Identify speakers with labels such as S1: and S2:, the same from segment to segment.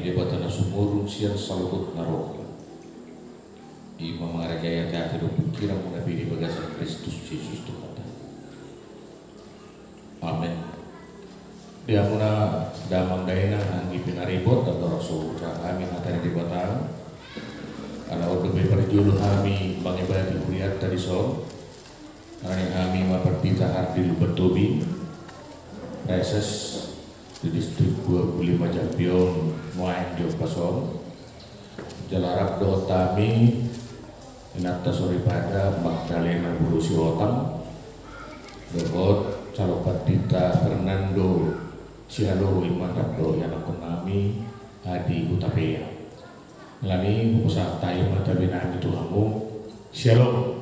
S1: ni debatana sumurung sian salukut naroh. Ima mengarakaya teater pikiran menabi di bagasan Kristus Yesus Tuhan. Amin. Dia muna damang daina anggi pinaribot atau rasul kami hatari di batang. Kalau udah berjulu kami bang ibadah kuliah tadi sol. Karena kami mapatita hardi Lubatobi, reses di distrik 25 Jampion, Muain Jopasol, Jalarap Dotami, Inata Soripada, Magdalena Burusi Otang, Debot, Calopatita Fernando, Cialo Imanado Yanakonami, Adi Utapea. Lani usaha tayo matabinaan itu kamu, Shalom.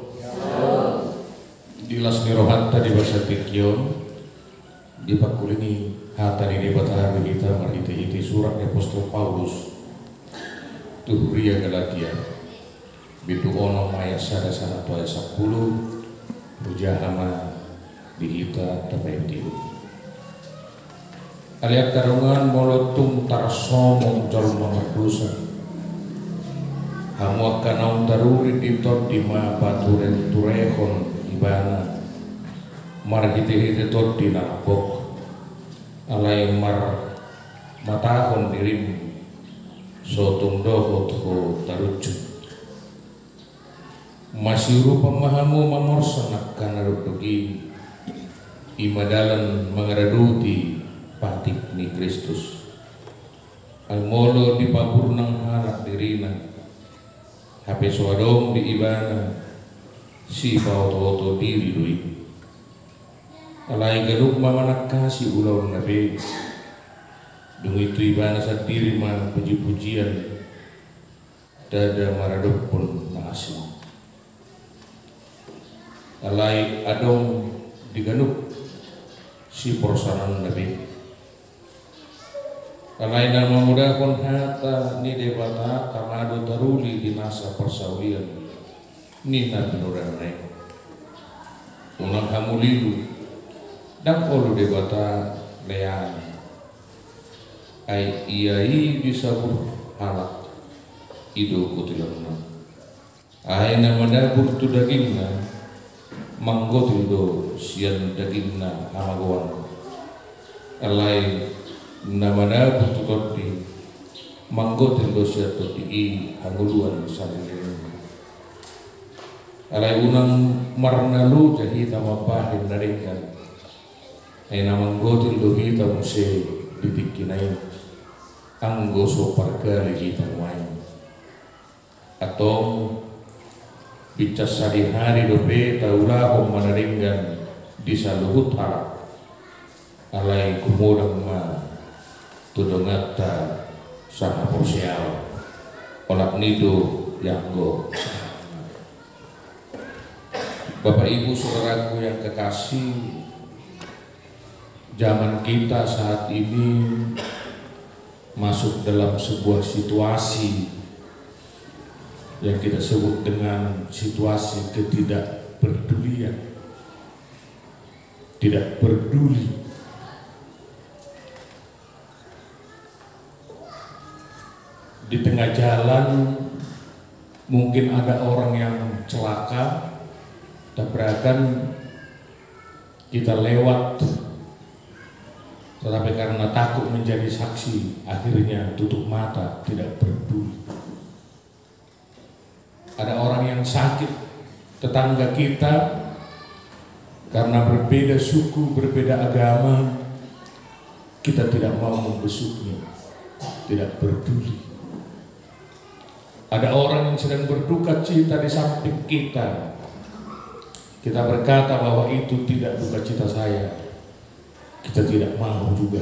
S1: Dilas nirohan tadi bahasa Tikyon, di pakulini hatari di batahari kita marhiti surat Apostol Paulus tuh ria Galatia bidu ono maya sada sana tuaya 10 bujahama di kita tapi itu aliat karungan molotung tarsomong jalma merdusa hamu akan naun taruri ditot dima baturen turehon ibana marhiti tot dinapok alai mar matahon dirim sotung dohot ho tarucut masyuru pemahamu mamorsanak kanarutugi imadalan mengeraduti patik ni Kristus almolo di papurnang halak dirina hape swadong di ibana si pauto diri dui alai galuk mamanak kasih ulau nabi dung itu ibana sa diri man puji-pujian dada maradok pun ngasih alai adong diganuk si porsanan nabi alai nama muda kon hata ni debata kamado taruli di nasa persawian ni na benuran naik unang hamulilu dan olu debata lean ai iai bisa halak ido kutilanna ai namada burtu dagingna manggotildo sian dagingna amagoan alai namada burtu todi manggotildo sian todi hanguluan salin alai unang marnalu jahi tamapahin naringkan ay namang gotil do kita muse ditikinain anggo so pargali kita wain atau bicas sari-hari do be taulahom manaringgan di saluhut harap alai kumudang ma tudongata sana porsial olak nido yanggo. Bapak Ibu saudaraku yang kekasih, zaman kita saat ini masuk dalam sebuah situasi yang kita sebut dengan situasi ketidakpedulian, tidak peduli. Di tengah jalan mungkin ada orang yang celaka, tabrakan, kita lewat. Tetapi karena takut menjadi saksi, akhirnya tutup mata, tidak peduli. Ada orang yang sakit, tetangga kita, karena berbeda suku, berbeda agama, kita tidak mau membesuknya, tidak peduli. Ada orang yang sedang berduka cita di samping kita, kita berkata bahwa itu tidak duka cita saya. Kita tidak mau juga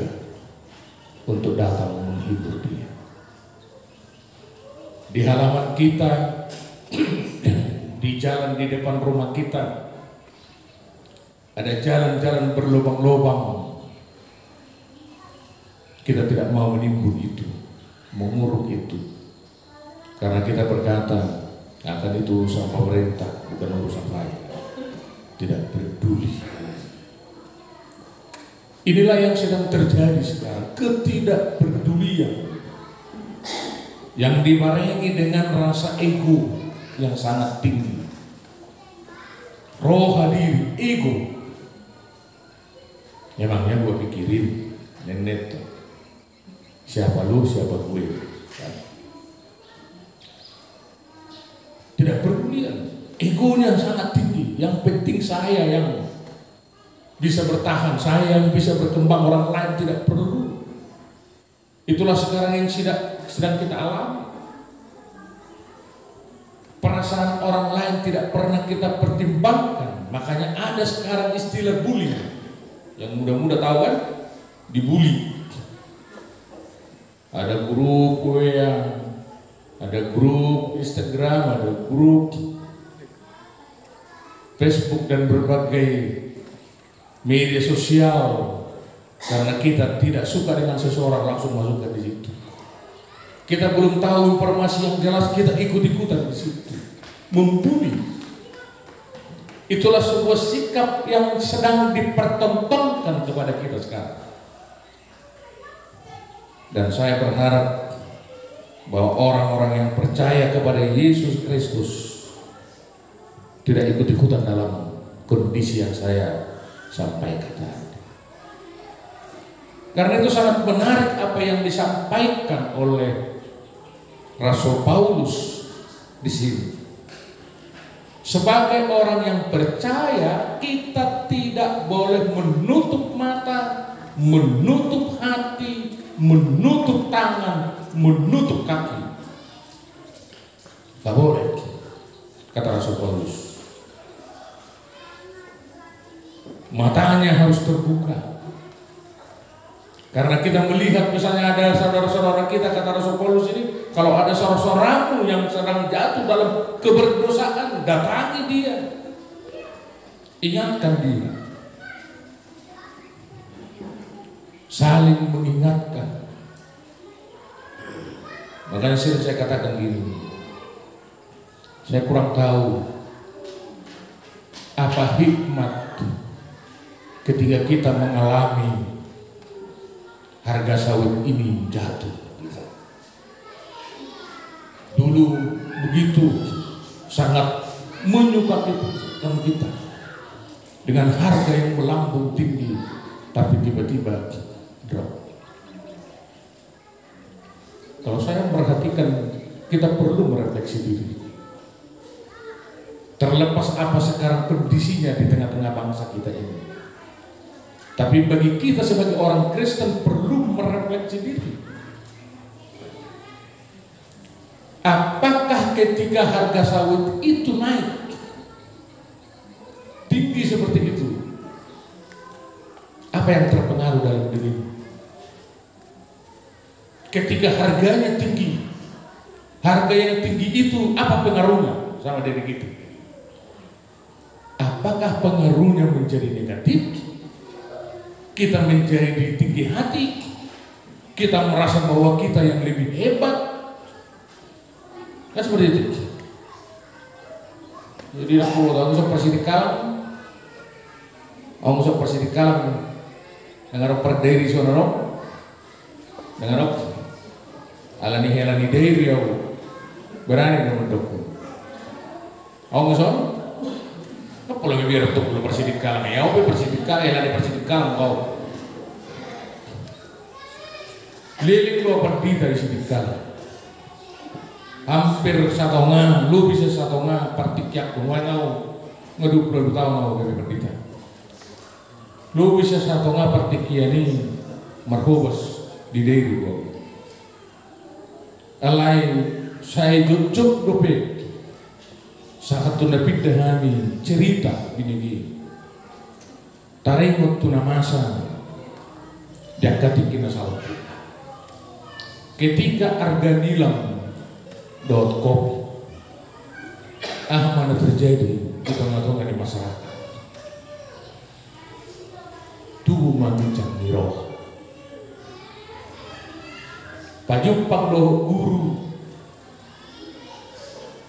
S1: untuk datang menghibur dia. Di halaman kita, di jalan di depan rumah kita, ada jalan-jalan berlubang-lubang. Kita tidak mau menimbun itu, menguruk itu, karena kita berkata akan itu urusan pemerintah, bukan urusan saya. Tidak peduli. Inilah yang sedang terjadi sekarang, ketidakpedulian. yang dibarengi dengan rasa ego yang sangat tinggi. Roh hadiri, ego. Emangnya gue pikirin nenek tuh, siapa lu, siapa gue. Tidak peduli, egonya sangat tinggi. Yang penting saya yang bisa bertahan, saya yang bisa berkembang, orang lain tidak perlu. Itulah sekarang yang sedang kita alami. Perasaan orang lain tidak pernah kita pertimbangkan. Makanya ada sekarang istilah bullying. Yang muda-muda tahu kan? Dibully. Ada grup WA, ada grup Instagram, ada grup Facebook dan berbagai media sosial. Karena kita tidak suka dengan seseorang langsung masuk ke situ. Kita belum tahu informasi yang jelas, kita ikut-ikutan di situ, membuli. Itulah sebuah sikap yang sedang dipertontonkan kepada kita sekarang. Dan saya berharap bahwa orang-orang yang percaya kepada Yesus Kristus tidak ikut-ikutan dalam kondisi yang saya sampaikan tadi. Karena itu sangat menarik apa yang disampaikan oleh Rasul Paulus di sini. Sebagai orang yang percaya, kita tidak boleh menutup mata, menutup hati, menutup tangan, menutup kaki. Tidak boleh, kata Rasul Paulus. Matanya harus terbuka. Karena kita melihat misalnya ada saudara-saudara kita, kata Rasul Paulus ini, kalau ada saudara-saudaramu yang sedang jatuh dalam keberdosaan, datangi dia, ingatkan dia, saling mengingatkan. Makanya sering saya katakan gini, saya kurang tahu apa hikmat ketika kita mengalami harga sawit ini jatuh. Dulu begitu sangat menyukai kita dengan harga yang melambung tinggi, tapi tiba-tiba drop. Kalau saya memperhatikan, kita perlu merefleksi diri. Terlepas apa sekarang kondisinya di tengah-tengah bangsa kita ini, tapi bagi kita sebagai orang Kristen perlu merefleksi diri. Apakah ketika harga sawit itu naik tinggi seperti itu, apa yang terpengaruh dalam diri? Ketika harganya tinggi, harga yang tinggi itu apa pengaruhnya sama diri kita? Apakah pengaruhnya menjadi negatif? Kita menjadi tinggi hati, kita merasa bahwa kita yang lebih hebat, kan seperti itu. Jadi aku usah persidikal, usah persidikal dengan perdiri sonoro, dengan alani helani diri aku berani dengan dokter. Aku son, apa lagi biar untuk persidikal nih? Aku persidikal, helani persidikal kau. Lilik lu pergi dari sidikal. Hampir satonga, lu bisa satonga partikyak kumai ngau ngeduk 2 tahun ngau bebe perdita. Lu bisa satonga partikya ini marhobas di diri gua. Alai saya jujuk dope. Saat tu napid dahami cerita binigi. Taringot tu namasa dakati kinasal. Ketika harga nilam .com mana terjadi di tengah-tengah di masyarakat, tubuh manusia miroh pajumpang doh guru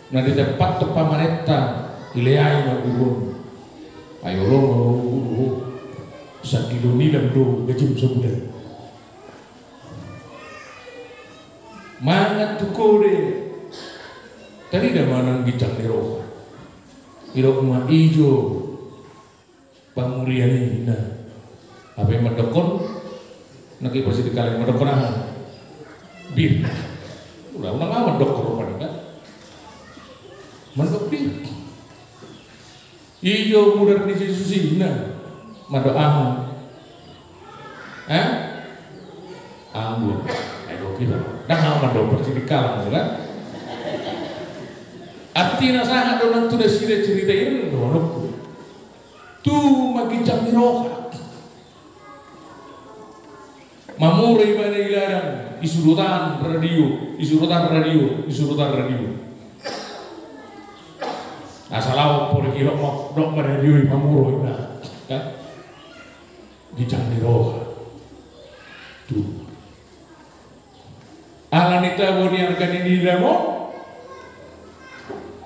S1: na di tempat tu pamaneta ileay na guru ayo lo guru sa kilo nilam do gajim sebulan mangat tu kode tadi dah manang gicang niro irok ma ijo pamurian ini nah apa yang mendokon nagi pasti dikalian mendokon bir udah nggak mendokon pada kan mendok bir ijo muda di susi nah mando anggur ayo kita dah nggak mendok pasti dikalang kan artinya sangat donang tu dah sila cerita ini donok tu magicang niroka mamuray ba na ilarang isurutan radio asalaw po rin ilok mo dok ba radio mamuray na kan gicang niroka tu alam nita bo niyan kanini nila mo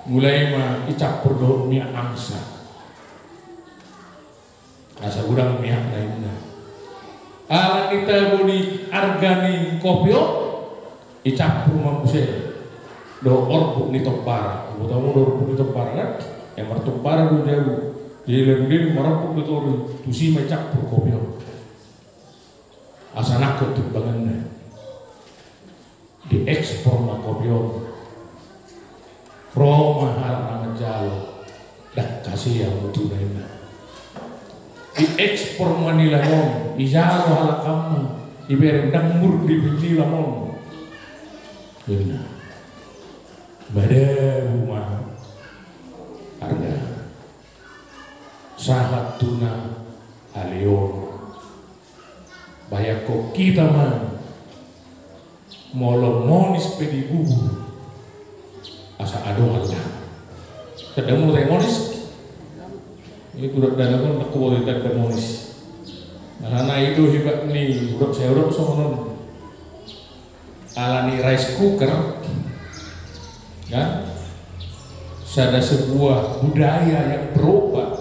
S1: mulai mah icap perdo mia angsa asa gudang mia lainnya ala kita budi argani kopio icap rumah muse do orbuk ni topara utamu do orbuk ni topara kan yang martopara do jauh jadi lebih marapuk ni tori tusi macap kopio asa nakut timbangannya diekspor mah kopio Roma hal nama jalo dak kasih yang butuh lainnya diekspor Manila mon ijalo hal kamu iberendang mur di Manila mon benar pada rumah harga sahat tuna alion bayako kita mah molo monis pedi bubu asa ado Allah kadang mulai monis ini udah dalam aku boleh tak monis karena itu hebat nih udah saya udah soalnya alani rice cooker ya ada sebuah budaya yang berubah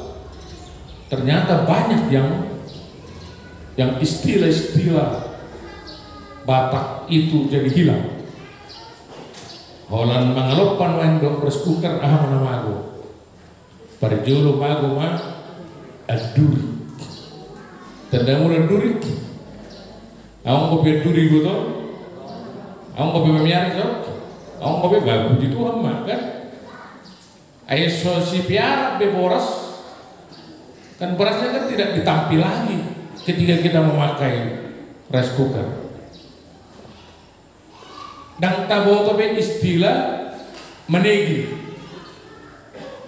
S1: ternyata banyak yang istilah-istilah Batak itu jadi hilang. Holan mangalopan wendo rice cooker mana mago. Parjolo mago mah aduri. Tanda mula duri. Awang kopi duri gitu. Awang kopi memiar gitu. Awang kopi bagus itu mah kan. Ayo si piara beboras. Kan berasnya kan tidak ditampil lagi ketika kita memakai rice cooker. Dan tabo tobe istilah menegi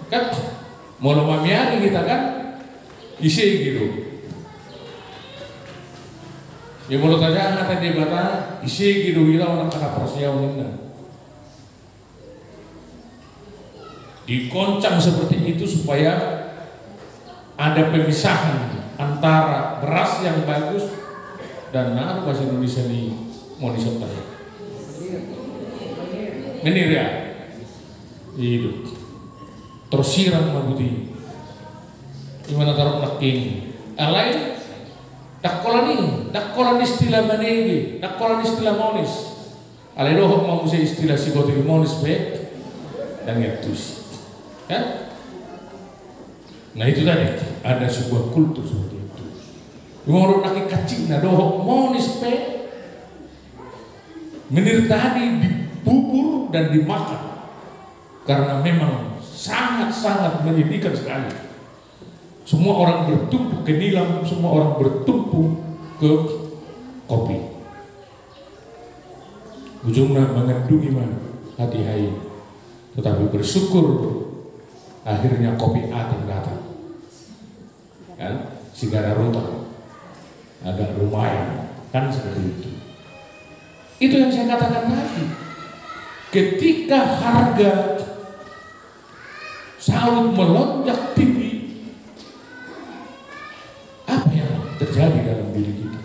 S1: kan mau mamiari kita kan isi gitu ya mulut aja ngata di bata isi gitu kita orang kata persiawan dikoncang seperti itu supaya ada pemisahan antara beras yang bagus dan bahasa Indonesia ini mau disertai ini ya hidup tersiram mabuti gimana taruh naking alai dakolan istilah manegi dakolan istilah monis alai dohok mau saya istilah psikotik monis be dan ngetus kan nah itu tadi ada sebuah kultur seperti itu menurut naki kacing nah dohok monis be menir tadi bubur dan dimakan karena memang sangat-sangat menyedihkan sekali. Semua orang bertumpu ke nilam, semua orang bertumpu ke kopi. Ujungnya mengandungi hati hai, tetapi bersyukur akhirnya kopi ating datang. Kan sigara rota agak lumayan kan seperti itu. Itu yang saya katakan tadi. Ketika harga sawit melonjak tinggi, apa yang terjadi dalam diri kita?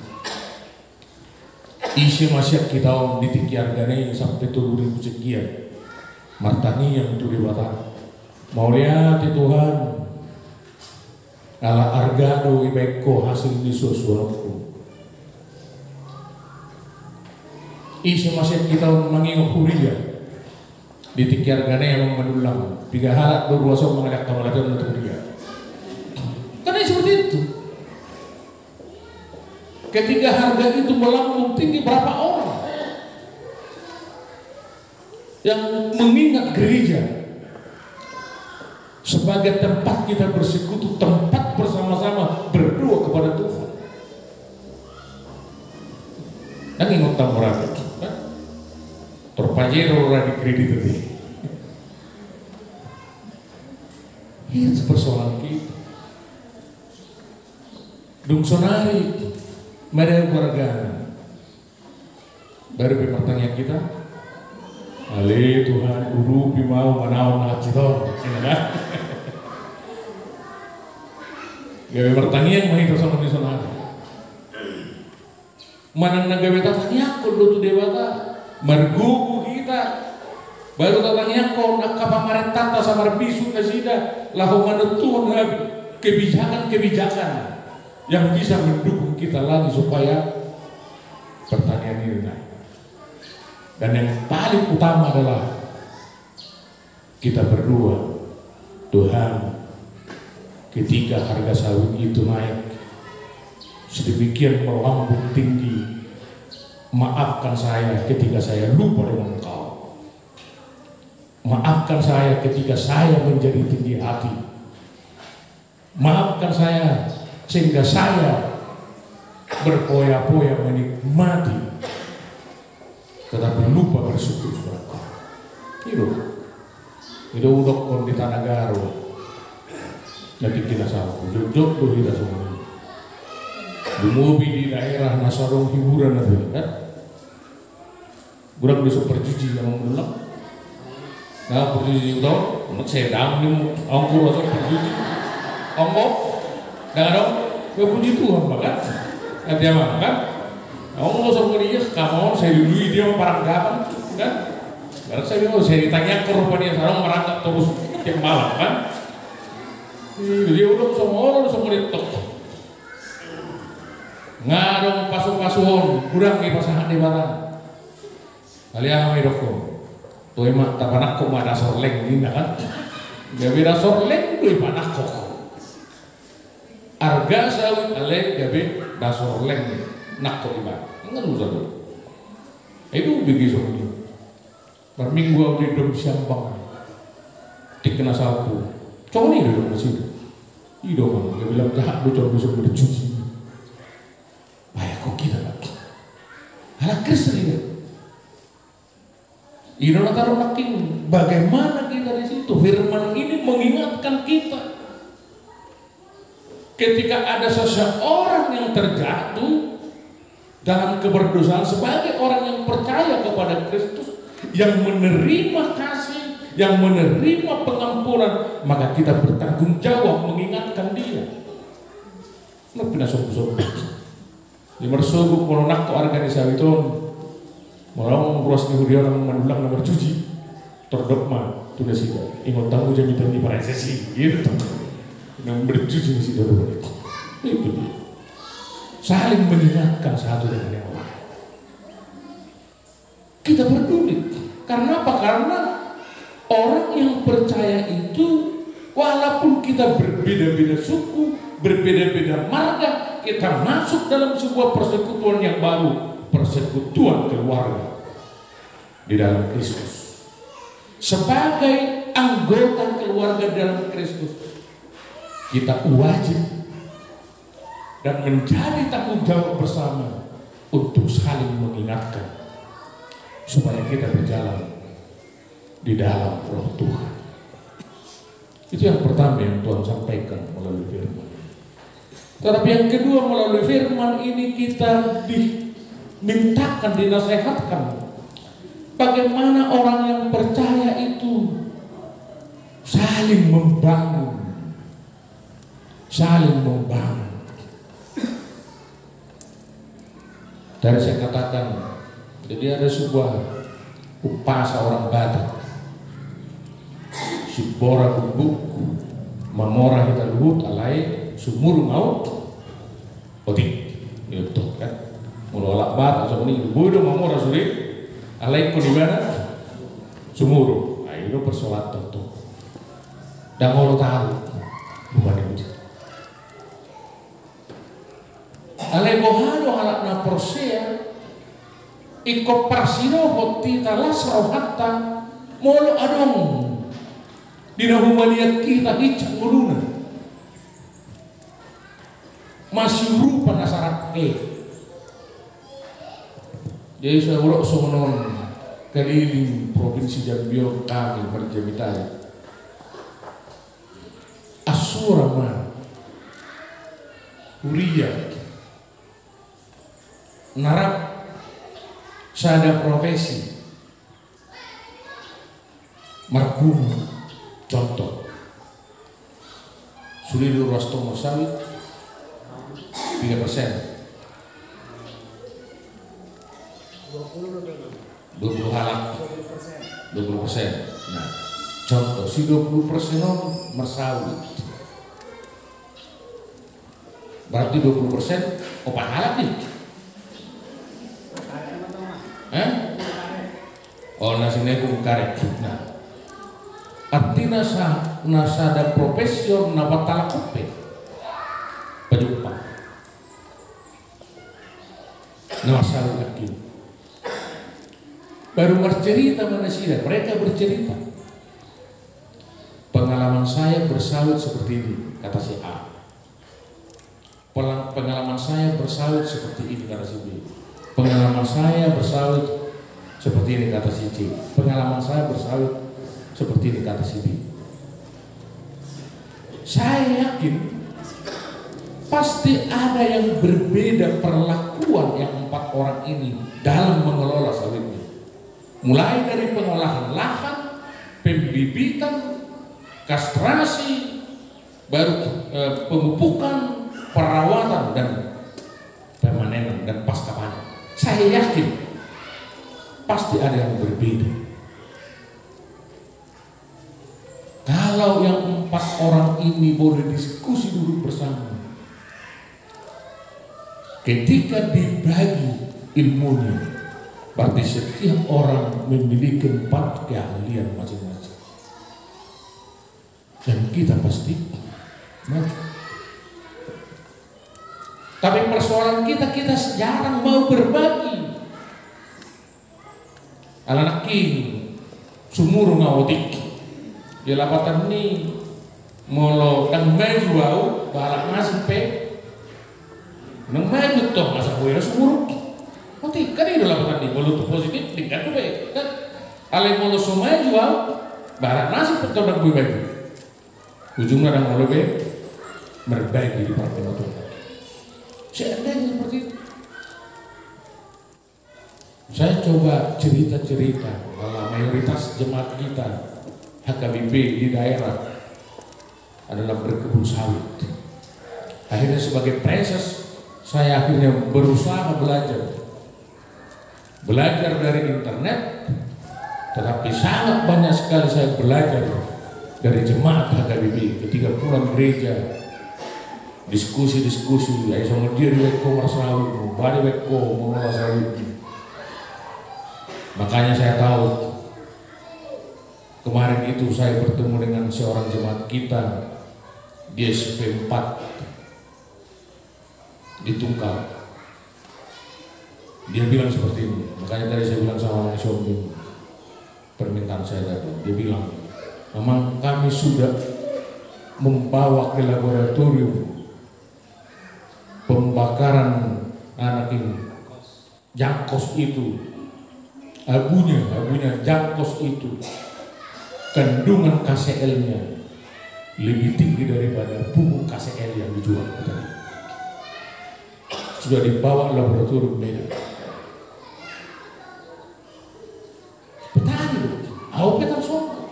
S1: Isi masyarakat kita ditinggi harganya sampai 7.000 sekian. Martani yang itu dibata. Mau lihat Tuhan, ala argado ibeko hasil disusuanku. Isa masih kita mangingok huria ditikiar gana yang mendulang tiga halat berwasa mengalak tamalatan untuk dia. Karena seperti itu. Ketika harga itu melambung tinggi, berapa orang yang mengingat gereja sebagai tempat kita bersekutu, tempat bersama-sama berdoa kepada Tuhan. Dan ingat tamurah terpajero orang di kredit itu. Itu persoalan kita. Dungsonari, mereka keluarga. Baru pertanyaan kita, Ale Tuhan, urupi mau manaon ngacitor, kan? Gawe pertanyaan mah itu sama dungsonari. Mana nagawe tatanya kudu tu dewata. Mergugu kita baru tatanya kau nak kapamaret tata sama bisu kasida lahu menentukan kebijakan yang bisa mendukung kita lagi supaya pertanian ini naik. Dan yang paling utama adalah kita berdua, Tuhan, ketika harga sawit itu naik sedemikian melambung tinggi, maafkan saya ketika saya lupa dengan Engkau. Maafkan saya ketika saya menjadi tinggi hati. Maafkan saya sehingga saya berpoya-poya menikmati tetapi lupa bersyukur kepada Engkau. Itu udah kon di tanah Garo. Jadi kita salah. Jok tuh kita semua. Dumobi di daerah Nasarong hiburan itu kan. Kurang bisa perjuji yang mengulang. Nah perjuji itu, sedang nih angkur rasa perjuji. Angkok, dengan dong, puji Tuhan banget. Nanti apa kan? Angkok sama dia, kamu saya dulu dia parang gapan, kan? Karena saya bilang saya ditanya ke rumah dia sekarang merangkak terus tiap malam kan? Dia udah sama orang sama dia tok. Ngadong pasuk-pasuhon, kurang di pasangan di barang. Kalian kami doko, tuh emak tak panak kok mana sorleng ini kan? Gak beda sorleng tuh panak kok. Arga sawit alek gabe dasorleng nak kok iba, enggak usah tuh. Itu begitu ini. Berminggu aku di dom siambang, dikena sapu. Coba nih dong masih. Ido kan, dia bilang jahat lu coba besok bercuci. Ayah kok kita lagi. Anak Kristen ini. Ino taruh naking, bagaimana kita di situ? Firman ini mengingatkan kita. Ketika ada seseorang yang terjatuh dalam keberdosaan sebagai orang yang percaya kepada Kristus, yang menerima kasih, yang menerima pengampunan, maka kita bertanggung jawab mengingatkan dia. Nggak pernah sombong-sombong. Di mersogu kalau nak organisasi itu malah ngurus nih dia orang mendulang nomor cuci terdogma tu dah sih. Ingat tahu janji para sesi gitu. Yang bercuci di situ itu dia. Saling mengingatkan satu dengan yang lain. Kita peduli. Karena apa? Karena orang yang percaya itu walaupun kita berbeda-beda suku, berbeda-beda marga, kita masuk dalam sebuah persekutuan yang baru, persekutuan keluarga di dalam Kristus. Sebagai anggota keluarga dalam Kristus, kita wajib dan menjadi tanggung jawab bersama untuk saling mengingatkan supaya kita berjalan di dalam Roh Tuhan. Itu yang pertama yang Tuhan sampaikan melalui firman. Tetapi yang kedua, melalui firman ini kita dimintakan, dinasehatkan bagaimana orang yang percaya itu saling membangun. Saling membangun. Tadi saya katakan, jadi ada sebuah upasa orang Batak, si bora buku, mamora kita luhut alai, sumur maut, otik, itu kan, mulai Batak sama ini, bodoh mamora sulit, Alaiku di mana? Sumuru. Ayo bersolat tentu. Dan mau tahu bukan itu. Alaiku halo halak na persea. Iko parsino hoti talas rohatta molo adong. Dina humaniat kita hicak nguruna. Masih rupa nasarat jadi saya ulok sonon keliling provinsi Jambi kami berjamitai asurama Huria narap sada profesi markum contoh sulidu rastomo sawit 3%. 20 halak 20%. Nah, contoh si 20% mersawit. Berarti 20% opat halak nih. Oh nasi negung karet. Nah, artinya nasada profesor nabatala kope. Penyumpang. Nasada lagi. Baru bercerita mana sih? Mereka bercerita. Pengalaman saya bersawit seperti ini, kata si A. Pengalaman saya bersawit seperti ini, kata si B. Pengalaman saya bersawit seperti ini, kata si C. Pengalaman saya bersawit seperti ini, kata si B. Saya yakin pasti ada yang berbeda perlakuan yang 4 orang ini dalam mengelola sawitnya. Mulai dari pengolahan lahan, pembibitan, kastrasi, baru pemupukan, perawatan dan pemanenan dan pasca panen. Saya yakin pasti ada yang berbeda. Kalau yang 4 orang ini boleh diskusi duduk bersama, ketika dibagi ilmunya, berarti setiap orang memiliki 4 keahlian masing-masing. Dan kita pasti maju. Tapi persoalan kita jarang mau berbagi. Anak king sumuru ngawotik. Di lapatan ini molo dan maju au balak masih pe. Nang maju toh masa kuira sumuru. Nanti kan itu lapatan ini molo positif tingkat tuh baik kan. Ale molo somai jual balak nasi petau dan gue bagi. Ujungnya dan molo be berbagi di partai itu. Seandainya seperti itu. Saya coba cerita-cerita bahwa mayoritas jemaat kita HKBP di daerah adalah berkebun sawit. Akhirnya sebagai preses saya akhirnya berusaha belajar dari internet, tetapi sangat banyak sekali saya belajar dari jemaat HKBP ketika pulang gereja. Diskusi, ya sama dia weko marsawit, bari weko mengolah sawit. Makanya saya tahu kemarin itu saya bertemu dengan seorang jemaat kita di SP 4 di Tungkal. Dia bilang seperti ini. Makanya tadi saya bilang sama Sombing permintaan saya tadi. Dia bilang, memang kami sudah membawa ke laboratorium pembakaran anak ini, jangkos itu, abunya jangkos itu, kandungan KCL-nya lebih tinggi daripada pupuk KCL yang dijual tadi. Sudah dibawa laboratorium Medan. Petani, aku petan soal,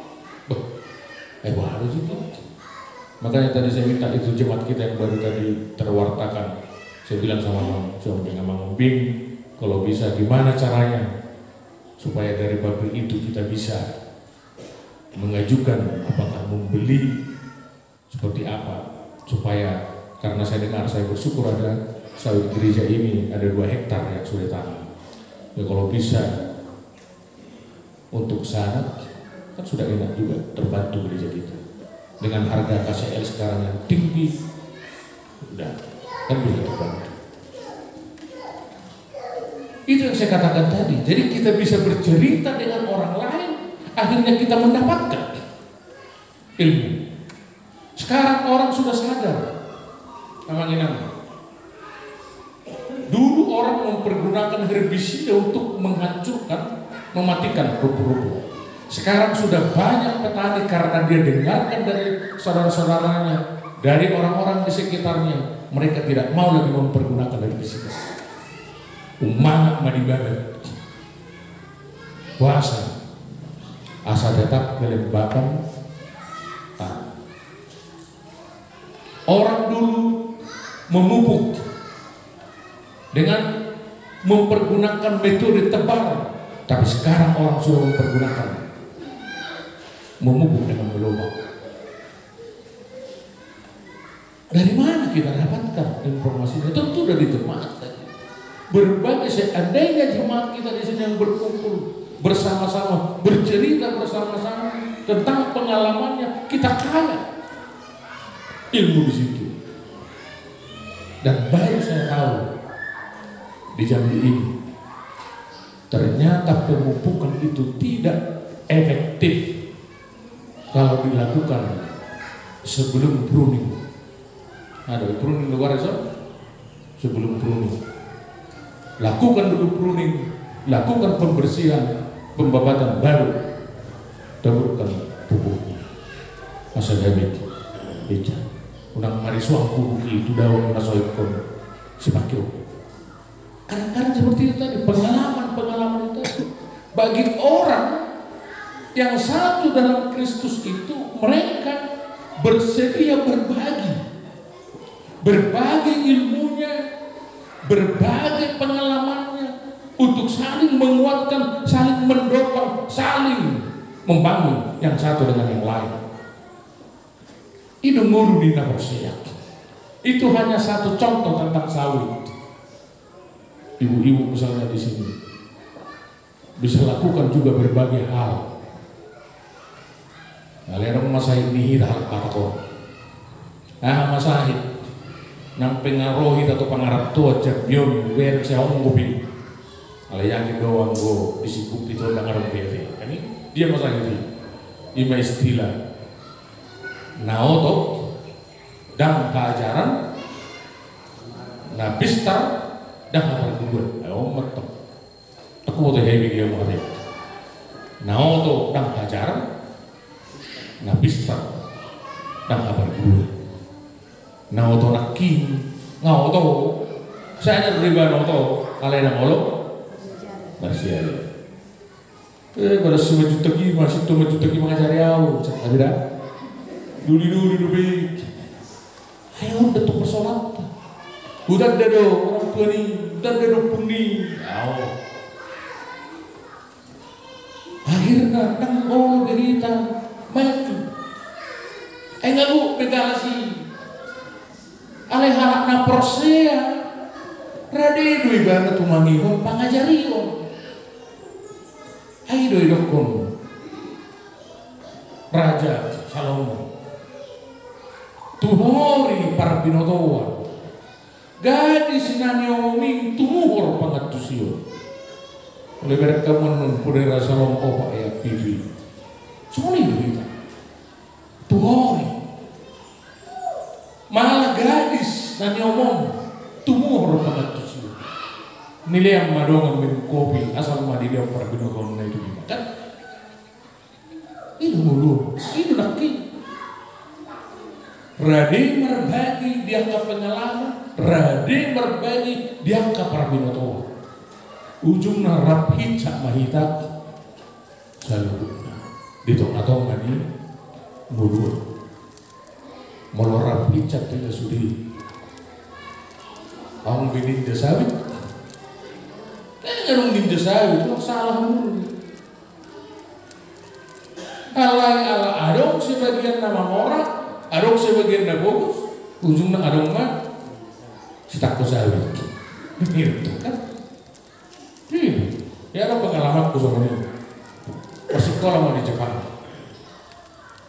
S1: harus itu. Makanya tadi saya minta itu jemaat kita yang baru tadi terwartakan. Saya bilang sama Mang Bing, kalau bisa gimana caranya supaya dari pabrik itu kita bisa mengajukan apakah membeli seperti apa, supaya karena saya bersyukur ada sawit gereja ini ada 2 hektar yang sudah tanam. Ya kalau bisa untuk sana kan sudah enak juga, terbantu gereja kita dengan harga KCL sekarang yang tinggi, udah kan bisa terbantu. Itu yang saya katakan tadi. Jadi kita bisa bercerita dengan orang lain, akhirnya kita mendapatkan ilmu. Sekarang orang sudah sadar. Dulu orang mempergunakan herbisida untuk menghancurkan, mematikan rumput-rumput. Sekarang sudah banyak petani karena dia dengarkan dari saudara-saudaranya, dari orang-orang di sekitarnya, mereka tidak mau lagi mempergunakan herbisida. Umangat madibaga, puasa, asa tetap kelembapan. Orang dulu memupuk dengan mempergunakan metode tebal, tapi sekarang orang sudah mempergunakan memupuk dengan gelombang. Dari mana kita dapatkan informasinya? Tentu dari jemaat tadi. Berbagai, seandainya jemaat kita di sini yang berkumpul bersama-sama, bercerita bersama-sama tentang pengalamannya, kita kaya ilmu di situ. Dan baru saya tahu di Jambi ini, ternyata pemupukan itu tidak efektif kalau dilakukan sebelum pruning. Ada pruning luar itu sebelum pruning. Lakukan dulu pruning, lakukan pembersihan, pembabatan baru, taburkan pupuknya. Masa demi beca, unang marisuang pupuk itu daun nasoikon sipakyo. Kadang-kadang seperti itu tadi, pengalaman itu bagi orang yang satu dalam Kristus itu, mereka bersedia berbagi ilmunya, berbagai pengalamannya untuk saling menguatkan, saling mendorong, saling membangun yang satu dengan yang lain. Itu murni Hosea. Itu hanya satu contoh tentang sawit. Ibu-ibu misalnya di sini bisa lakukan juga berbagai hal. Kalian masahid nih hal katakan. Masahid nang pengarohit atau pangarap tua jambion wer saya ngopi. Kalau yakin doang go disibuk itu dengar BV. Ini dia masahid. Ima istilah naoto dan keajaran nabistar dan kabar kedua. Ayo metok. Aku mau heavy dia mau ada. Naoto dan keajaran nabistar dan kabar kedua. Naoto naking naoto saya ada riba naoto kalian yang ngolok bersih aja. Kalau semua juta ki masih tuh juta ki mengajari aku, ada dah. Dulu baik. Ayo udah tuh persoalan. Udah ada orang tua nih, udah ada pundi. Akhirnya nang berita mati. Ngalu begalasi. Ale harap na prosea. Rade doi bana tumangihon pangajarion. Hai doi dokon. Raja Salomo. Tuhori para binotoa. Gadis nanyomi tumuhor pangatusio. Oleh mereka menempurera Salomo opa ya pipi. Semua ini kita. Tuhori. Malah gadis nanyomong tumuhor pangatusio. Nilai yang madongan minum kopi asal madi dia para binotoa itu kan. Ini mulu, ini laki. Rade berbagi dianggap pengalaman, rade berbagi dianggap para binotoa. Ujungnya rapid sak mahita saluruna. Ditong-tong ini mulu. Malah rapid sak tidak sudi. Ang binin desawit. Ngarong din desawit itu salah mulu. Ala adong sebagian nama orang. Adong sebagian na bagus, ujung na adong mah si takut sawit. Gitu kan? Ya ada pengalamanku sama ini. sekolah mau di Jepang.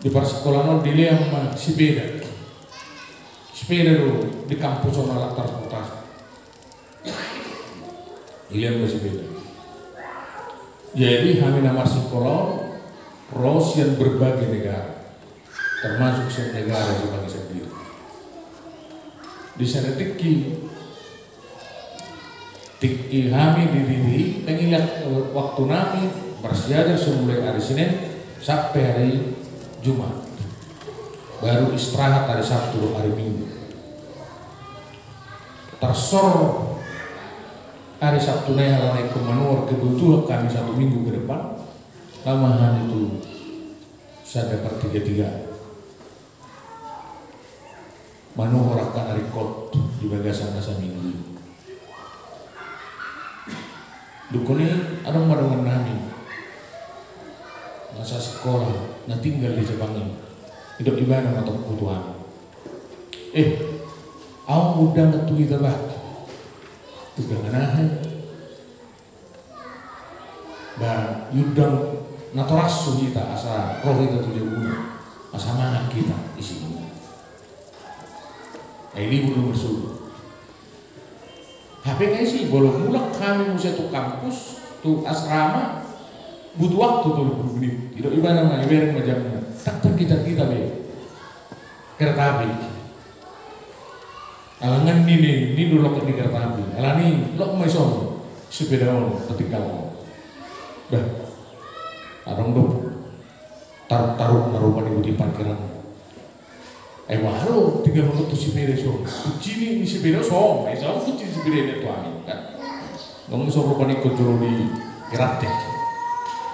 S1: Di sekolah no dilihat sama sepeda dulu di kampus sama alat transportasi. Dilihat sama sepeda. Jadi kami nama sekolah Rosian berbagai negara, termasuk negara sebagai sendiri. Di sana tiki kami diri pengilat waktu kami bersiaga semulai hari Senin sampai hari Jumat, baru istirahat hari Sabtu hari Minggu. Tersor hari Sabtu naik ke manuar kebutuhan kami 1 minggu ke depan, lamahan itu saya dapat 3 manuar akan hari kot di bagasan nasa minggu. Dukuni ada madongan nami masa sekolah na tinggal di Jepang ini hidup di mana atau kebutuhan awak udah ngetui tabak udah nganahan bah yudang naturasu kita asa roh kita tujuh guna asa mana kita di sini ini belum bersuruh HP kayak sih bolong mulak kami mesti tuh kampus tuh asrama butuh waktu tuh 20 menit tidak ibadah mah ibadah macamnya tak kita be kereta api alangan ini dulu di kereta api alani lo mau iso sepeda on ketika dah arong do taruh naruh di parkiran walau 3 menit si sepeda so kucini ni sepeda so iso kucini sepeda itu amin kan ngomong so rupanya ikut juru di gratis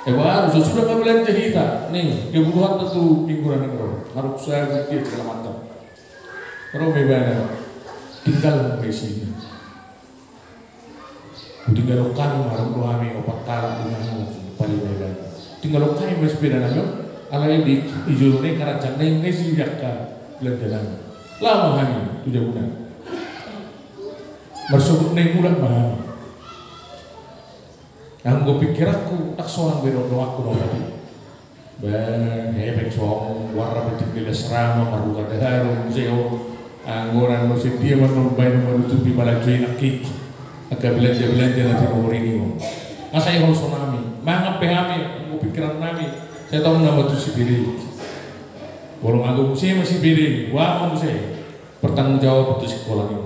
S1: walau sudah ngambilan jahita nih kebutuhan tentu mingguan negro harus saya bukti segala macam kalau bagaimana tinggal messi tinggal kami marah doa kami opat tahun dengan paling baik tinggal kami masih beda namanya alai di ijurune karacang neng messi jakka belanjalan lama kami 7 bulan bersebut neng bulan mahal yang gue pikir aku tak seorang berodo aku dong tadi hebek soang warna betul serama maruka daharum seo anggoran musik dia menumpain menutupi balajuin akik agak belanja nanti nomor ini masa yang harus tsunami mangap PHM gue pikiran nami saya tahu nama tuh si Biri bolong aku masih Biri wah mau saya bertanggung jawab untuk sekolah ini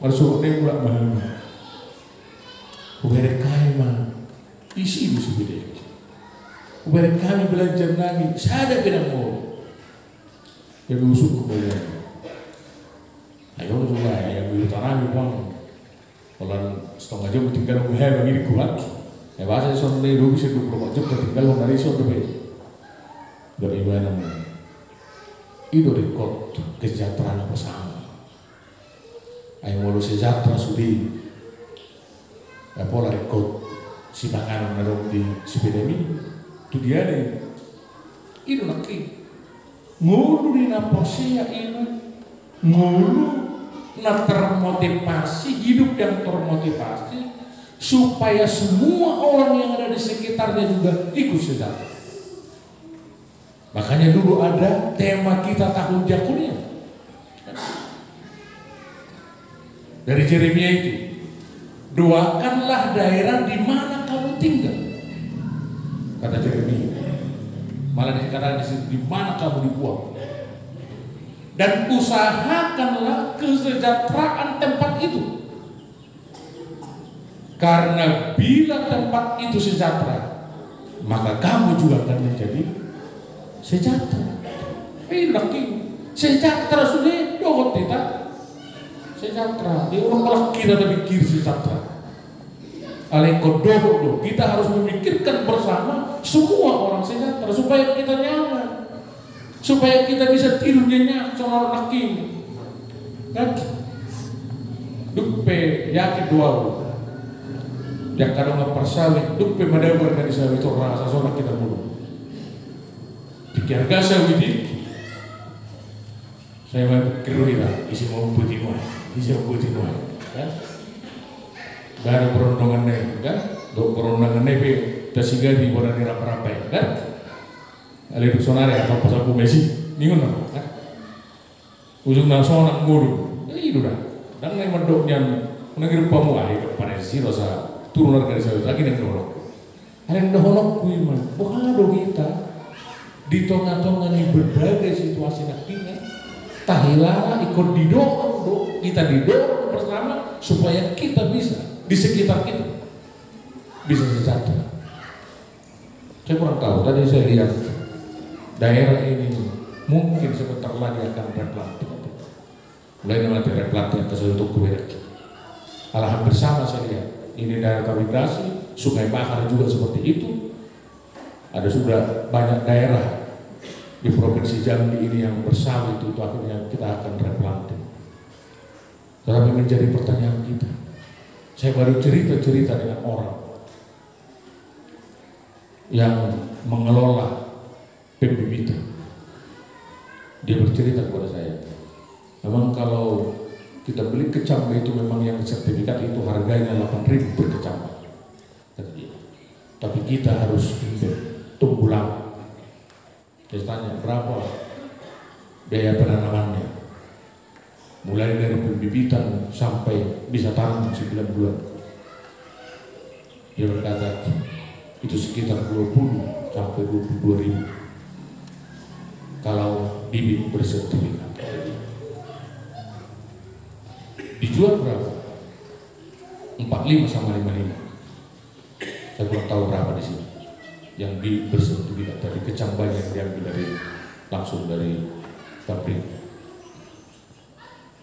S1: masuk dia pula mahal ubere kami mah isi ibu sebede ubere kami belajar nami sada kena mau ya busuk kemudian ayo coba ya bu tanami pun kalau 1/2 jam tinggal buah bagi kuat ya bahasa sonde dulu bisa 24 jam tinggal dari sonde dari mana itu rekod kesejahteraan bersama ayo mau sejahtera sudi pola rekod si makanan naruh di sepeda ini itu dia deh itu nanti ngulu di naposia ini ngulu na termotivasi hidup yang termotivasi supaya semua orang yang ada di sekitarnya juga ikut sejahtera. Makanya dulu ada tema kita tahun jakunya dari Yeremia itu. Doakanlah daerah di mana kamu tinggal, kata Yeremia. Malah dikatakan di mana kamu dibuang, dan usahakanlah kesejahteraan tempat itu, karena bila tempat itu sejahtera, maka kamu juga akan menjadi sejahtera. Laki sejahtera sudah dohot kita. Sejahtera, di orang kalau kita mikir sejahtera. Aleko doh, kita harus memikirkan bersama semua orang sejahtera supaya kita nyaman, supaya kita bisa tidur nyenyak sama laki. Kan? Dupe yakin doa. Yang kadang ngepersawit, dupe madabar dari sawit itu rasa soalnya kita mulu. Pikir gak sawit ini. Saya berkira isi mau putih muai. Bisa putih kan? Baru perundungan nih kan? Do perundungan nih sehingga di bola di ramai kan? Ada di sonare atau pasal kumesi, ni kan? Ujung nasional nak guru, itu dah. Dan yang mendoknya mengenai pamuai kepada si rosa turun dari saya lagi dengan dolok. Ada yang dolok kuiman, bohado kita di tengah-tengah ni berbagai situasi naktinya. Tahilah ikut didorong, kita didorong bersama supaya kita bisa di sekitar kita bisa sejahtera. Saya kurang tahu, tadi saya lihat daerah ini mungkin sebentar lagi akan replanting. Mulai nanti replanting ke seluruh kuliah. Alhamdulillah bersama saya lihat ini daerah kalibrasi, Sungai Bahar juga seperti itu. Ada sudah banyak daerah di Provinsi Jambi ini yang bersawit itu akhirnya kita akan replanting. Tetapi menjadi pertanyaan kita, saya baru cerita dengan orang yang mengelola pembibitan. Dia bercerita kepada saya, memang kalau kita beli kecambah itu memang yang sertifikat itu harganya 8.000 per kecambah. Tapi kita harus tunggu lama. Saya tanya berapa biaya penanamannya, mulai dari pembibitan sampai bisa tanam 9 bulan. Dia berkata itu sekitar 20 sampai 22.000 kalau bibit bersertifikat. Dijual berapa? 45 sama 55. Saya kurang tahu berapa di sini yang bersertifikat dari kecambah yang diambil langsung dari pabrik.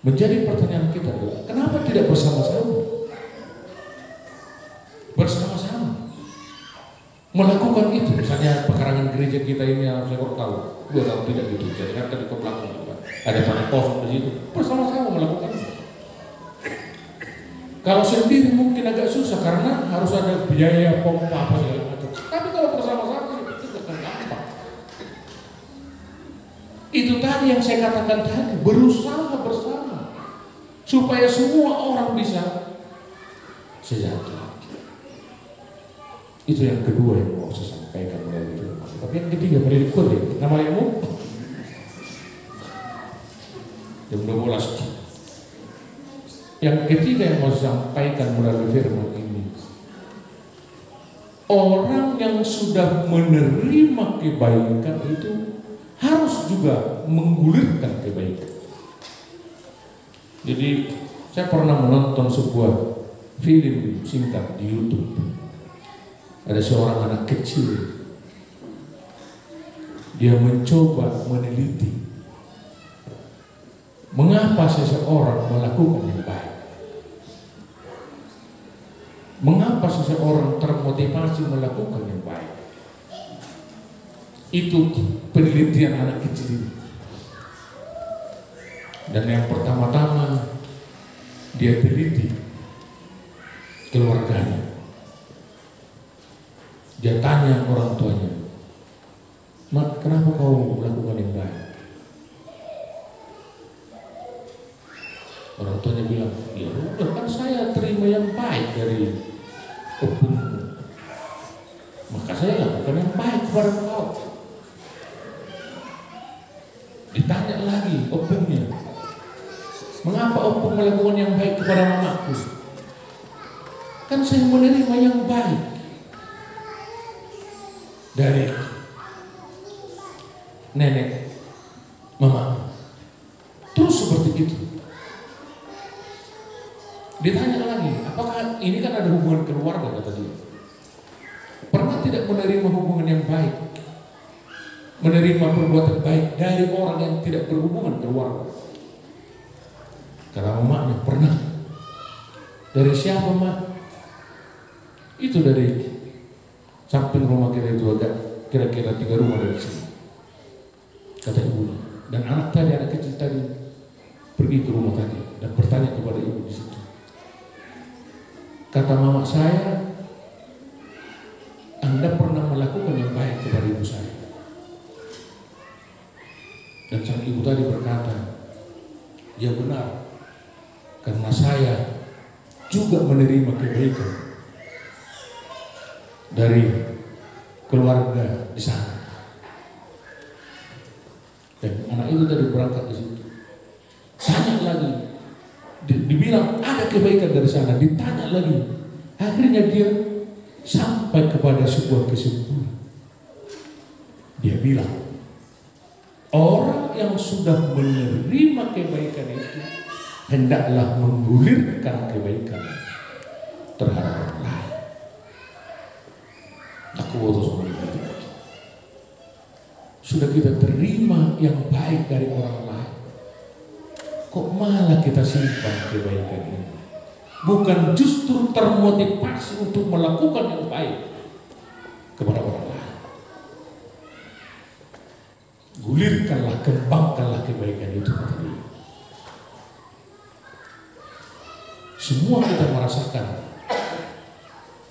S1: Menjadi pertanyaan kita adalah kenapa tidak bersama-sama melakukan itu? Misalnya pekarangan gereja kita ini yang saya kurang tahu 2 tahun tidak gitu. Jadi kan tadi ke belakang ada tanah kosong di situ, bersama-sama melakukan itu. Kalau sendiri mungkin agak susah karena harus ada biaya pompa apa segala macam. Tapi kalau bersama-sama itu akan gampang. Itu tadi yang saya katakan tadi, berusaha bersama supaya semua orang bisa sejahtera. Itu yang kedua yang mau saya sampaikan melalui firman. Tapi yang ketiga melalui kode, nama ilmu jam 12. Yang ketiga yang mau saya sampaikan melalui firman ini, orang yang sudah menerima kebaikan itu harus juga menggulirkan kebaikan. Jadi saya pernah menonton sebuah film singkat di YouTube. Ada seorang anak kecil, dia mencoba meneliti mengapa seseorang melakukan yang baik, mengapa seseorang termotivasi melakukan yang baik. Itu penelitian anak kecil ini. Dan yang pertama-tama dia teliti keluarganya. Dia tanya orang tuanya, "Mak, kenapa kau melakukan yang baik?" Orang tuanya bilang, "Ya udah, kan saya terima yang baik dari opungmu, maka saya lakukan yang baik kepada kau." Ditanya lagi opungnya, "Mengapa opung melakukan yang baik kepada mamaku? Kan saya menerima yang baik dari nenek mama." Terus seperti itu. Ditanya lagi, apakah ini kan ada hubungan keluarga, kata dia. Pernah tidak menerima hubungan yang baik, menerima perbuatan baik dari orang yang tidak berhubungan keluarga? Karena mamanya pernah. Dari siapa, Mak? Itu dari samping rumah kita itu agak kira-kira 3 rumah dari sini, kata ibunya. Dan anak kecil tadi pergi ke rumah tadi dan bertanya kepada ibu di situ. Kata mama saya, Anda pernah melakukan yang baik kepada ibu saya. Dan sang ibu tadi berkata, ya benar, karena saya juga menerima kebaikan dari keluarga di sana. Dan anak itu tadi berangkat ke situ. Tanya lagi, dibilang ada kebaikan dari sana, ditanya lagi. Akhirnya dia sampai kepada sebuah kesimpulan. Dia bilang, orang yang sudah menerima kebaikan itu hendaklah menggulirkan kebaikan terhadap orang lain. Aku butuh semuanya itu. Sudah kita terima yang baik dari orang lain, kok malah kita simpan kebaikan ini? Bukan justru termotivasi untuk melakukan yang baik kepada orang lain. Gulirkanlah, kembangkanlah kebaikan itu. Semua kita merasakan,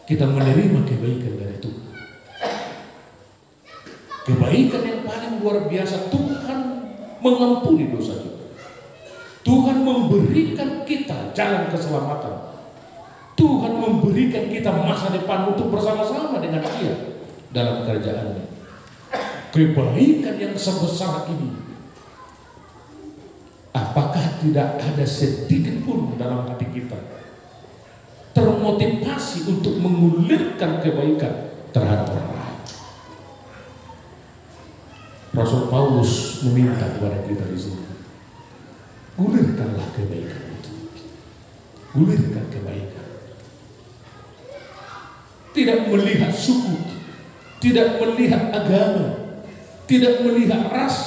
S1: kita menerima kebaikan dari Tuhan. Kebaikan yang paling luar biasa, Tuhan mengampuni dosa kita. Tuhan memberikan kita jalan keselamatan. Tuhan memberikan kita masa depan untuk bersama-sama dengan Dia dalam kerajaan-Nya. Kebaikan yang sebesar ini, apakah tidak ada sedikit pun dalam hati kita termotivasi untuk mengulirkan kebaikan terhadap orang lain? Rasul Paulus meminta kepada kita di sini, gulirkanlah kebaikan itu. Gulirkan kebaikan. Tidak melihat suku, tidak melihat agama, tidak melihat ras.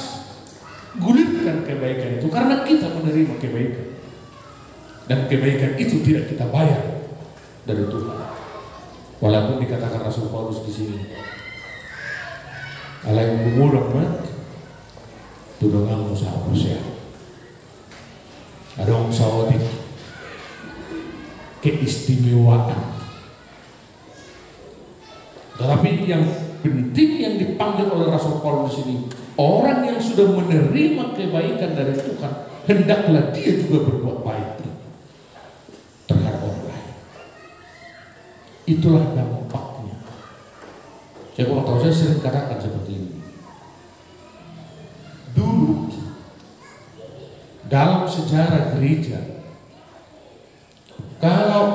S1: Gulirkan kebaikan itu karena kita menerima kebaikan. Dan kebaikan itu tidak kita bayar dari Tuhan. Walaupun dikatakan Rasul Paulus di sini, ala yang mengurang mat, tudongang usaha persia. Ada orang sawati keistimewaan. Tetapi yang penting yang dipanggil oleh Rasul Paulus ini, orang yang sudah menerima kebaikan dari Tuhan, hendaklah dia juga berbuat baik terhadap orang lain. Itulah dampaknya. Saya kurang tahu, saya sering katakan seperti ini. Dulu dalam sejarah gereja, kalau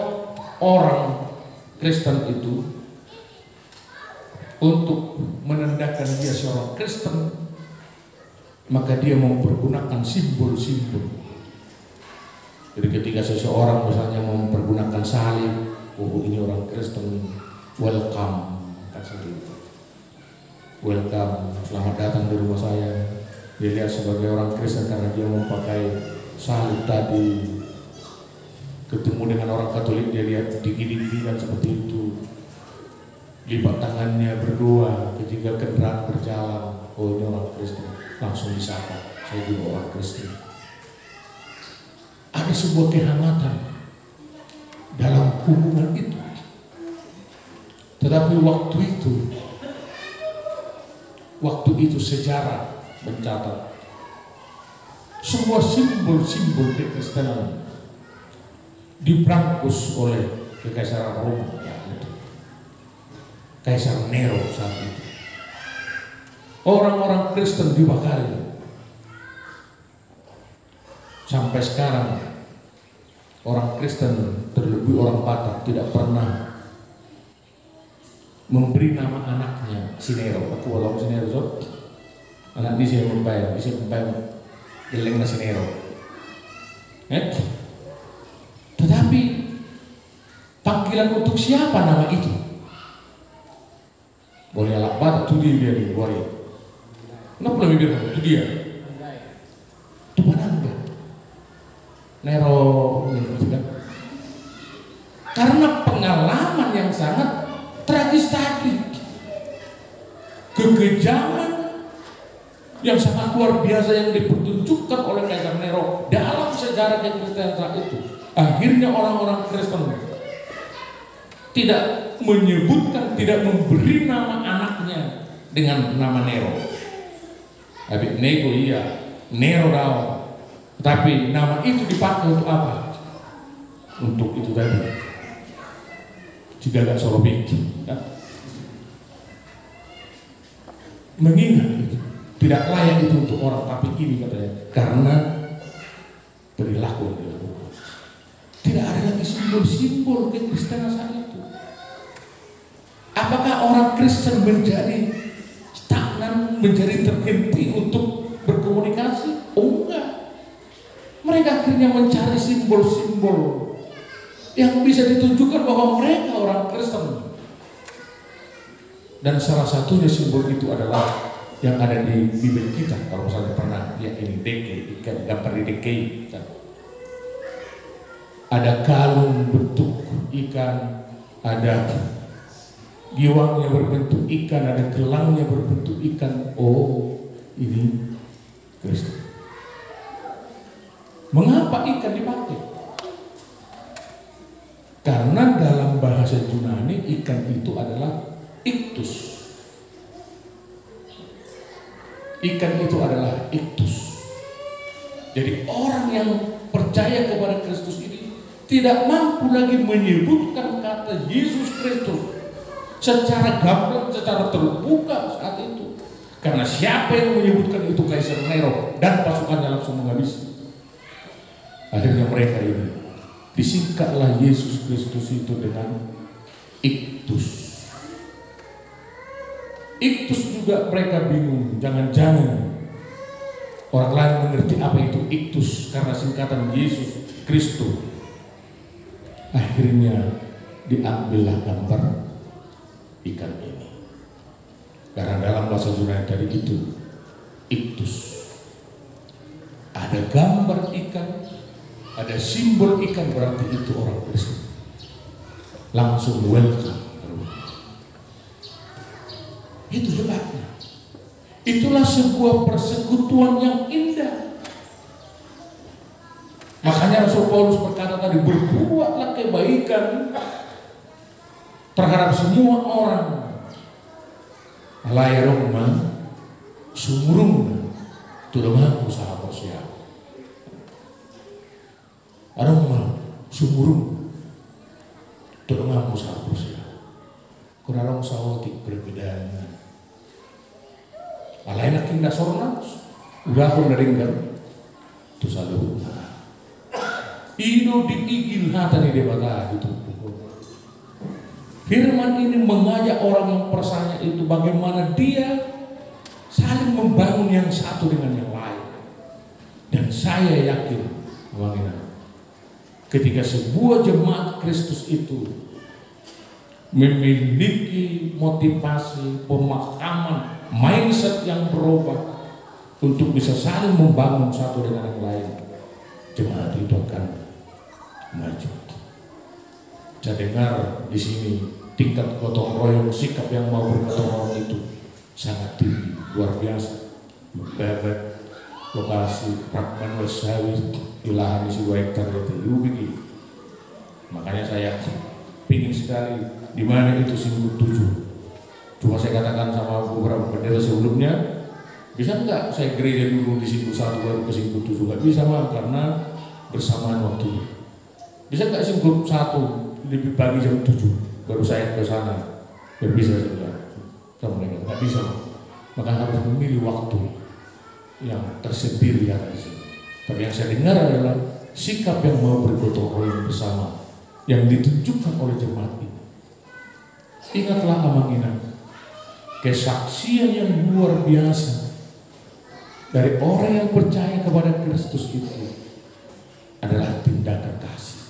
S1: orang Kristen itu untuk menandakan dia seorang Kristen, maka dia mempergunakan simbol-simbol. Jadi ketika seseorang misalnya mempergunakan salib, oh ini orang Kristen, welcome, welcome, selamat datang di rumah saya. Dia lihat sebagai orang Kristen karena dia memakai salib tadi. Ketemu dengan orang Katolik, dia lihat dingin-dinginan seperti itu. Lipat tangannya berdoa ketika kendaraan berjalan. Oh ini orang Kristen, langsung disapa, saya juga orang Kristen. Ada sebuah kehangatan dalam hubungan itu. Tetapi waktu itu sejarah mencatat semua simbol-simbol kekristenan diberangus oleh Kekaisaran Roma. Kaisar Nero saat itu. Orang-orang Kristen dibakari. Sampai sekarang orang Kristen, terlebih orang Batak, tidak pernah memberi nama anaknya si Nero. Aku walau si Nero, so anak dia bisa membayar geleng si Nero. Tetapi panggilan untuk siapa nama itu? Boleh alat Batak, itu dia di luar. Kenapa lebih bilang itu dia? Itu Pananda. Nero gitu kan? Karena pengalaman yang sangat tragis tadi, kekejaman yang sangat luar biasa yang dipertunjukkan oleh Kaisar Nero dalam sejarah kekristenan saat itu. Akhirnya orang-orang Kristen tidak menyebutkan, tidak memberi nama anaknya dengan nama Nero. Tapi Nego iya, Nero daun. Tapi nama itu dipakai untuk apa? Untuk itu tadi. Jika gak sorobik. mengingat itu. Tidak layak itu untuk orang, tapi ini katanya karena perilaku yang dilakukan. Tidak ada lagi simbol-simbol kekristenan saat itu. Apakah orang Kristen menjadi stagnan, menjadi terhenti untuk berkomunikasi? Oh enggak. Mereka akhirnya mencari simbol-simbol yang bisa ditunjukkan bahwa mereka orang Kristen. Dan salah satunya simbol itu adalah yang ada di Bibel kita. Kalau misalnya pernah lihat ini deke, ikan gambar di deke, ada kalung bentuk ikan, ada giwangnya berbentuk ikan, ada gelangnya berbentuk ikan. Oh, ini Kristus. Mengapa ikan dipakai? Karena dalam bahasa Yunani ikan itu adalah iktus. Ikan itu adalah iktus. Jadi orang yang percaya kepada Kristus ini tidak mampu lagi menyebutkan kata Yesus Kristus secara gamblang, secara terbuka saat itu. Karena siapa yang menyebutkan itu Kaisar Nero dan pasukannya langsung menghabisi. Akhirnya mereka ini disingkatlah Yesus Kristus itu dengan iktus. Iktus juga mereka bingung, jangan-jangan orang lain mengerti apa itu iktus karena singkatan Yesus Kristus. Akhirnya diambillah gambar ikan ini. Karena dalam bahasa Yunani tadi itu iktus. Ada gambar ikan, ada simbol ikan, berarti itu orang Kristen. Langsung welcome. Itu hebatnya. Itulah sebuah persekutuan yang indah. Makanya Rasul Paulus berkata tadi, berbuatlah kebaikan terhadap semua orang. Layarong man sumurung tudongan usaha sosial. Arong man sumurung tudongan usaha sosial. Kurang sawotik berbeda. Alain aking nasorna udah aku naringgan tu saluh. Ino diigil hata di debata itu. Firman ini mengajak orang yang percaya itu bagaimana dia saling membangun yang satu dengan yang lain. Dan saya yakin ketika sebuah jemaat Kristus itu memiliki motivasi, pemahaman, mindset yang berubah untuk bisa saling membangun satu dengan yang lain, jemaat itu akan maju. Saya dengar di sini tingkat gotong royong, sikap yang mau bergotong royong itu sangat tinggi, luar biasa. Bebek lokasi Prakman Wesawi di lahan isi 2 hektar itu begini. Makanya saya pingin sekali di mana itu Singgu 7. Cuma saya katakan sama beberapa pendeta sebelumnya, bisa enggak saya gereja dulu di Singgu 1 baru ke Singgu 7? Enggak bisa mah, karena bersamaan waktunya. Bisa enggak Singgu 1 lebih pagi jam 7 baru saya ke sana? Biar bisa juga sama mereka. Enggak bisa, maka harus memilih waktu yang tersendiri yang di sini. Tapi yang saya dengar adalah sikap yang mau bergotong royong bersama yang ditunjukkan oleh jemaat ini. Ingatlah amanginah, kesaksian yang luar biasa dari orang yang percaya kepada Kristus itu adalah tindakan kasih,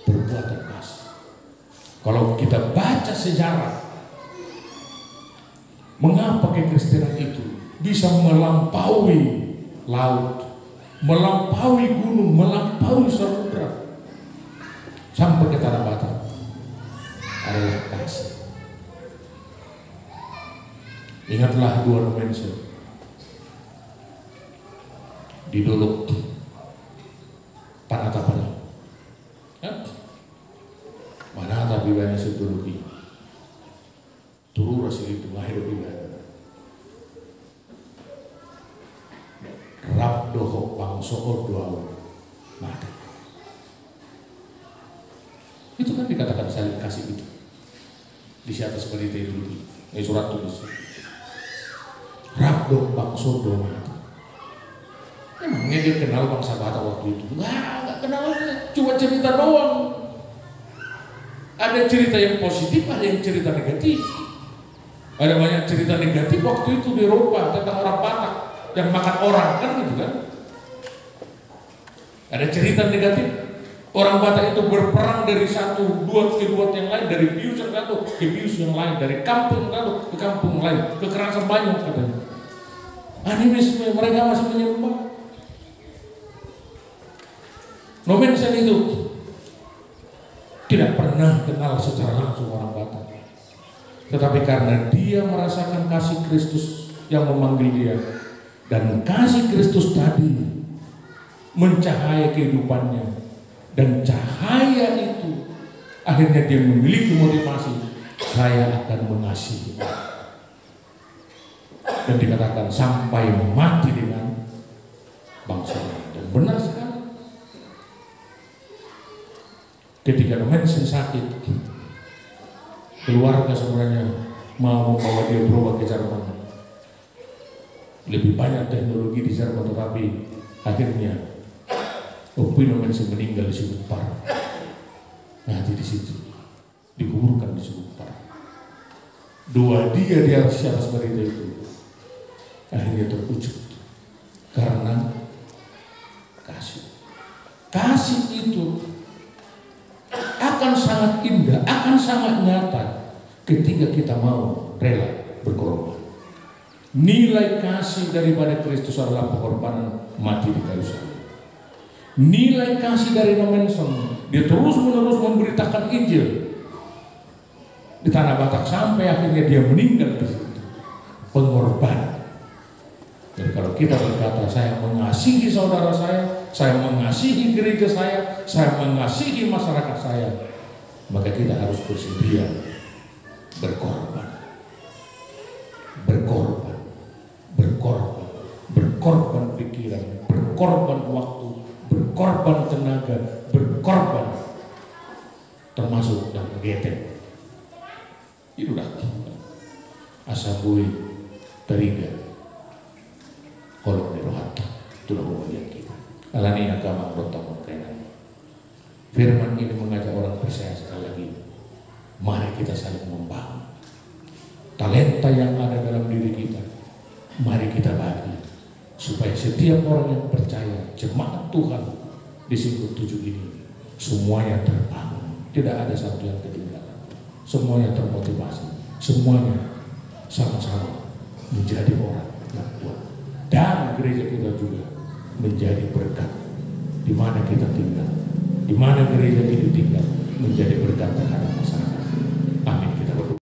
S1: perbuatan kasih. Kalau kita baca sejarah, mengapa kekristenan itu bisa melampaui laut, melampaui gunung, melampaui samudra sampai ke tanah Batak, adalah kasih. Ingatlah 2 November di Dolok Panatapani. Mana tapi banyak seduluki turu rasil itu lahir ibadah rap doho bangso doa mati. Itu kan dikatakan saling kasih itu di atas seperti itu dulu. Surat tulis dong Bang Sodom. Emangnya dia kenal bangsa Batak waktu itu? Enggak kenal, cuma cerita doang. Ada cerita yang positif, ada yang cerita negatif. Ada banyak cerita negatif waktu itu di Eropa tentang orang Batak yang makan orang, kan gitu kan? Ada cerita negatif, orang Batak itu berperang dari satu duat ke duat yang lain, dari bius yang satu ke bius yang lain, dari kampung satu ke kampung lain, kekerasan banyak katanya. Animisme, mereka masih menyembah. Nomensen itu tidak pernah kenal secara langsung orang Batak, tetapi karena dia merasakan kasih Kristus yang memanggil dia, dan kasih Kristus tadi mencahaya kehidupannya, dan cahaya itu akhirnya dia memiliki motivasi, saya akan mengasihi, dan dikatakan sampai mati dengan bangsa. Dan benar sekali. Ketika Nomensen sakit, keluarga sebenarnya mau membawa dia berobat ke Jerman. Lebih banyak teknologi di Jerman, tetapi akhirnya Nomensen meninggal di Sugupar. Mati di situ, dikuburkan di Sugupar. Doa dia di atas berita itu akhirnya terwujud karena kasih. Kasih itu akan sangat indah, akan sangat nyata ketika kita mau rela berkorban. Nilai kasih daripada Kristus adalah pengorbanan mati di kayu salib. Nilai kasih dari Nomensen, dia terus-menerus memberitakan Injil di tanah Batak sampai akhirnya dia meninggal di situ. Pengorbanan. Jadi kalau kita berkata saya mengasihi saudara saya mengasihi gereja saya mengasihi masyarakat saya, maka kita harus bersedia berkorban, berkorban pikiran, berkorban waktu, berkorban tenaga, berkorban termasuk dalam getek. Itu dah asabui teriga kolok di rohata, itulah kemudian kita. Alani agama bertemu dengan firman ini mengajak orang percaya sekali lagi. Mari kita saling membangun talenta yang ada dalam diri kita. Mari kita bagi supaya setiap orang yang percaya jemaat Tuhan di Singkup 7 ini semuanya terbangun, tidak ada satu yang ketinggalan, semuanya termotivasi, semuanya sama-sama menjadi orang yang kuat. Dan gereja kita juga menjadi berkat di mana kita tinggal, di mana gereja ini tinggal menjadi berkat terhadap masyarakat.